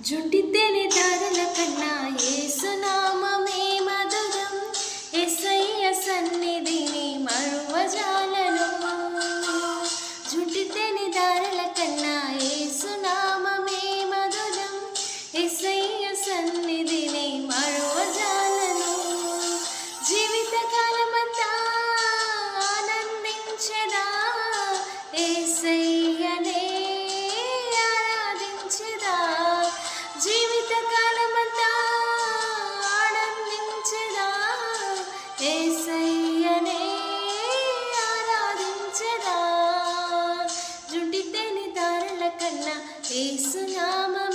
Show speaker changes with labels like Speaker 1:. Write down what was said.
Speaker 1: జుంటితేనే దారుల కన్నా యేసునామమే మధురం. యేసయ్య సన్నిధిని మరువజాలను. జుంటితేనే దారుల కన్నా యేసునామమే మధురం. యేసయ్య సన్నిధిని మరువజాలను. జీవితకాలమంతా ఆనందించెదా యేసయ్యనే ఆరాధించెదా. జీవితకాలమంతా ఆనందించెదా యేసయ్యనే ఆరాధించెదా. జుంటితేనే దారుల కన్నా యేసునామమే